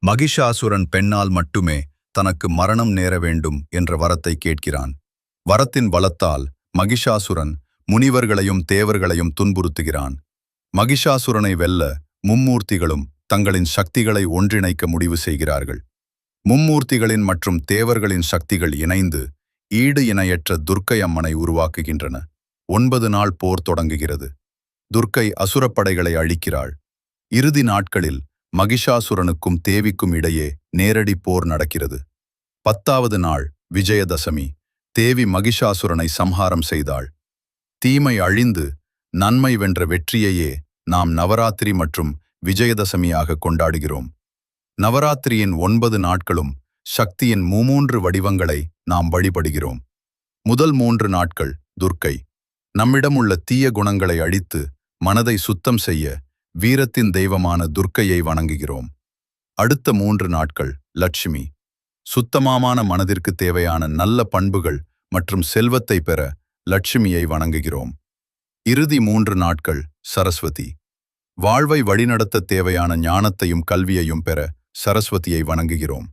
மகிஷாசுரன் பெண்ணால் மட்டுமே தனக்கு மரணம் நேர வேண்டும் என்ற வரத்தை கேட்கிறான். வரத்தின் பலத்தால் மகிஷாசுரன் முனிவர்களையும் தேவர்களையும் துன்புறுத்துகிறான். மகிஷாசுரனை வெல்ல மும்மூர்த்திகளும் தங்களின் சக்திகளை ஒன்றிணைக்க முடிவு செய்கிறார்கள். மும்மூர்த்திகளின் மற்றும் தேவர்களின் சக்திகள் இணைந்து ஈடு இணையற்ற துர்க்கை அம்மனை உருவாக்குகின்றன. 9 நாள் போர் தொடங்குகிறது. துர்க்கை அசுரப்படைகளை அழிக்கிறாள். இறுதி நாட்களில் மகிஷாசுரனுக்கும் தேவிக்கும் இடையே நேரடி போர் நடக்கிறது. 10வது நாள் விஜயதசமி. தேவி மகிஷாசுரனை சம்ஹாரம் செய்தாள். தீமை அழிந்து நன்மை வென்ற வெற்றியையே நாம் நவராத்திரி மற்றும் விஜயதசமியாக கொண்டாடுகிறோம். நவராத்திரியின் 9 நாட்களும் சக்தியின் 3 வடிவங்களை நாம் வழிபடுகிறோம். முதல் 3 நாட்கள் துர்க்கை. நம்மிடமுள்ள தீய குணங்களை அழித்து மனதை சுத்தம் செய்ய வீரத்தின் தெய்வமான துர்க்கையை வணங்குகிறோம். அடுத்த 3 நாட்கள் லட்சுமி. சுத்தமான மனதிற்கு தேவையான நல்ல பண்புகள் மற்றும் செல்வத்தை பெற லட்சுமியை வணங்குகிறோம். இறுதி 3 நாட்கள் சரஸ்வதி. வாழ்வை வழிநடத்த தேவையான ஞானத்தையும் கல்வியையும் பெற சரஸ்வதியை வணங்குகிறோம்.